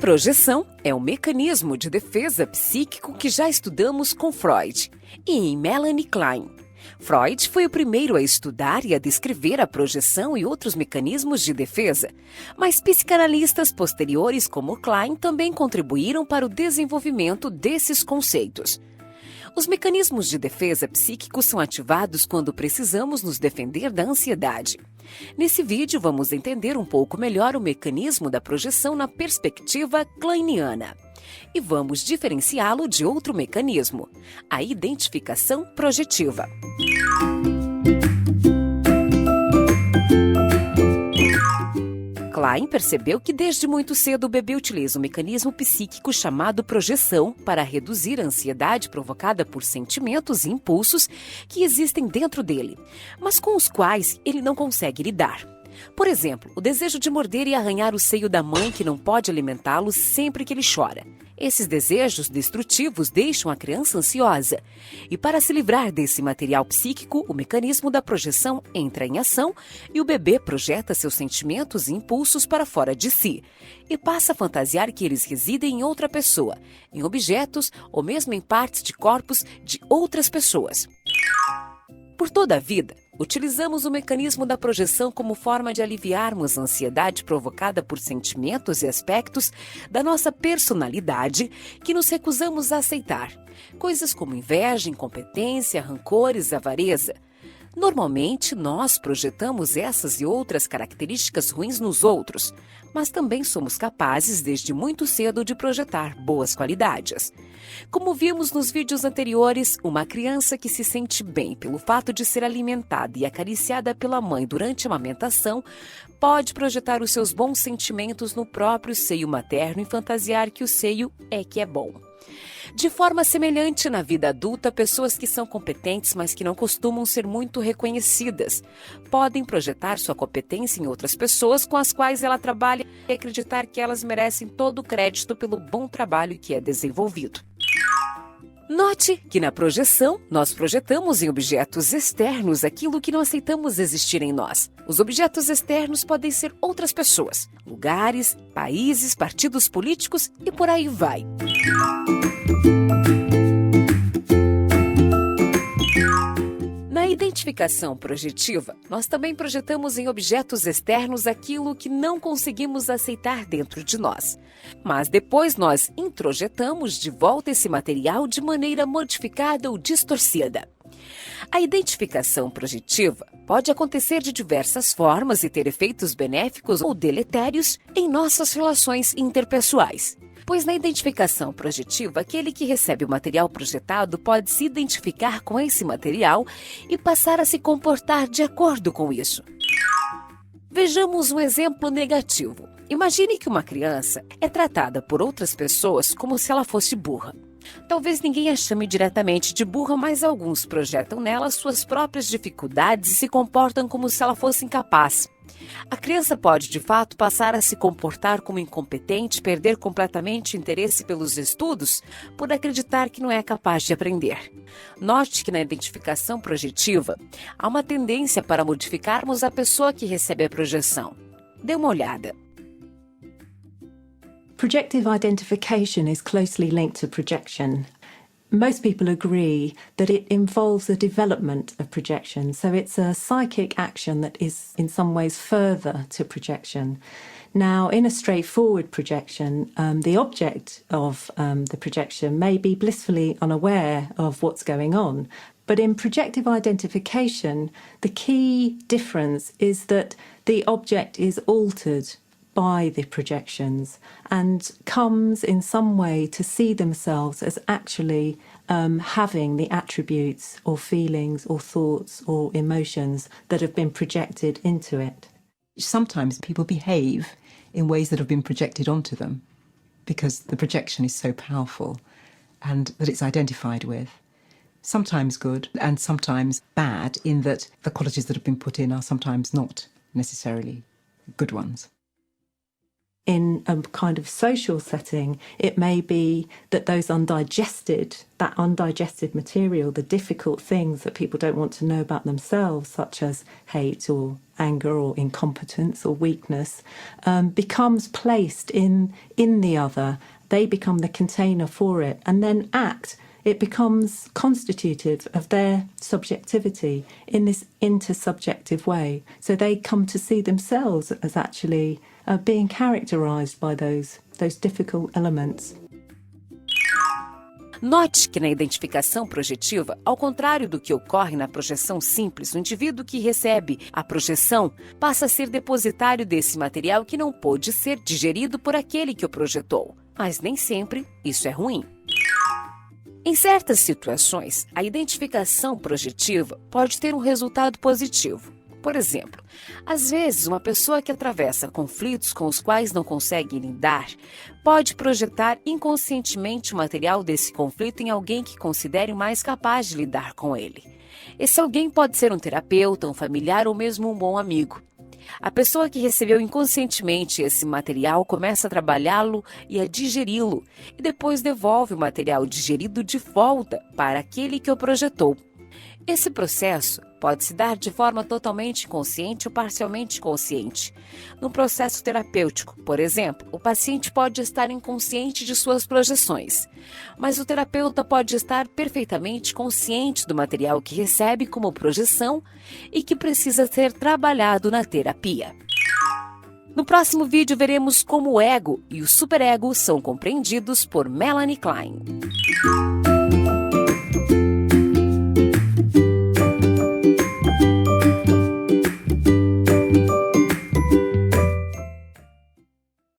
Projeção é um mecanismo de defesa psíquico que já estudamos com Freud e em Melanie Klein. Freud foi o primeiro a estudar e a descrever a projeção e outros mecanismos de defesa, mas psicanalistas posteriores como Klein também contribuíram para o desenvolvimento desses conceitos. Os mecanismos de defesa psíquicos são ativados quando precisamos nos defender da ansiedade. Nesse vídeo, vamos entender um pouco melhor o mecanismo da projeção na perspectiva kleiniana. E vamos diferenciá-lo de outro mecanismo, a identificação projetiva. Klein percebeu que desde muito cedo o bebê utiliza um mecanismo psíquico chamado projeção para reduzir a ansiedade provocada por sentimentos e impulsos que existem dentro dele, mas com os quais ele não consegue lidar. Por exemplo, o desejo de morder e arranhar o seio da mãe que não pode alimentá-lo sempre que ele chora. Esses desejos destrutivos deixam a criança ansiosa. E para se livrar desse material psíquico, o mecanismo da projeção entra em ação e o bebê projeta seus sentimentos e impulsos para fora de si. E passa a fantasiar que eles residem em outra pessoa, em objetos ou mesmo em partes de corpos de outras pessoas. Por toda a vida, utilizamos o mecanismo da projeção como forma de aliviarmos a ansiedade provocada por sentimentos e aspectos da nossa personalidade que nos recusamos a aceitar. Coisas como inveja, incompetência, rancores, avareza. Normalmente, nós projetamos essas e outras características ruins nos outros, mas também somos capazes, desde muito cedo, de projetar boas qualidades. Como vimos nos vídeos anteriores, uma criança que se sente bem pelo fato de ser alimentada e acariciada pela mãe durante a amamentação pode projetar os seus bons sentimentos no próprio seio materno e fantasiar que o seio é que é bom. De forma semelhante, na vida adulta, pessoas que são competentes, mas que não costumam ser muito reconhecidas, podem projetar sua competência em outras pessoas com as quais ela trabalha e acreditar que elas merecem todo o crédito pelo bom trabalho que é desenvolvido. Note que na projeção, nós projetamos em objetos externos aquilo que não aceitamos existir em nós. Os objetos externos podem ser outras pessoas, lugares, países, partidos políticos e por aí vai. Na identificação projetiva, nós também projetamos em objetos externos aquilo que não conseguimos aceitar dentro de nós. Mas depois nós introjetamos de volta esse material de maneira modificada ou distorcida. A identificação projetiva pode acontecer de diversas formas e ter efeitos benéficos ou deletérios em nossas relações interpessoais. Pois na identificação projetiva, aquele que recebe o material projetado pode se identificar com esse material e passar a se comportar de acordo com isso. Vejamos um exemplo negativo. Imagine que uma criança é tratada por outras pessoas como se ela fosse burra. Talvez ninguém a chame diretamente de burra, mas alguns projetam nela suas próprias dificuldades e se comportam como se ela fosse incapaz. A criança pode, de fato, passar a se comportar como incompetente, perder completamente o interesse pelos estudos por acreditar que não é capaz de aprender. Note que na identificação projetiva, há uma tendência para modificarmos a pessoa que recebe a projeção. Dê uma olhada. Projective identification is closely linked to projection. Most people agree that it involves a development of projection, so it's a psychic action that is in some ways further to projection. Now, in a straightforward projection, the object of the projection may be blissfully unaware of what's going on. But in projective identification, the key difference is that the object is altered by the projections and comes in some way to see themselves as actually having the attributes or feelings or thoughts or emotions that have been projected into it. Sometimes people behave in ways that have been projected onto them because the projection is so powerful and that it's identified with. Sometimes good and sometimes bad, in that the qualities that have been put in are sometimes not necessarily good ones. in a kind of social setting, it may be that that undigested material, the difficult things that people don't want to know about themselves, such as hate or anger or incompetence or weakness, becomes placed in the other. They become the container for it, and then it becomes constitutive of their subjectivity in this intersubjective way. So they come to see themselves as actually being characterised by those difficult elements. Note que na identificação projetiva, ao contrário do que ocorre na projeção simples, o indivíduo que recebe a projeção passa a ser depositário desse material que não pôde ser digerido por aquele que o projetou. Mas nem sempre isso é ruim. Em certas situações, a identificação projetiva pode ter um resultado positivo. Por exemplo, às vezes uma pessoa que atravessa conflitos com os quais não consegue lidar pode projetar inconscientemente o material desse conflito em alguém que considere mais capaz de lidar com ele. Esse alguém pode ser um terapeuta, um familiar ou mesmo um bom amigo. A pessoa que recebeu inconscientemente esse material começa a trabalhá-lo e a digeri-lo, e depois devolve o material digerido de volta para aquele que o projetou. Esse processo pode se dar de forma totalmente consciente ou parcialmente consciente. No processo terapêutico, por exemplo, o paciente pode estar inconsciente de suas projeções, mas o terapeuta pode estar perfeitamente consciente do material que recebe como projeção e que precisa ser trabalhado na terapia. No próximo vídeo veremos como o ego e o superego são compreendidos por Melanie Klein.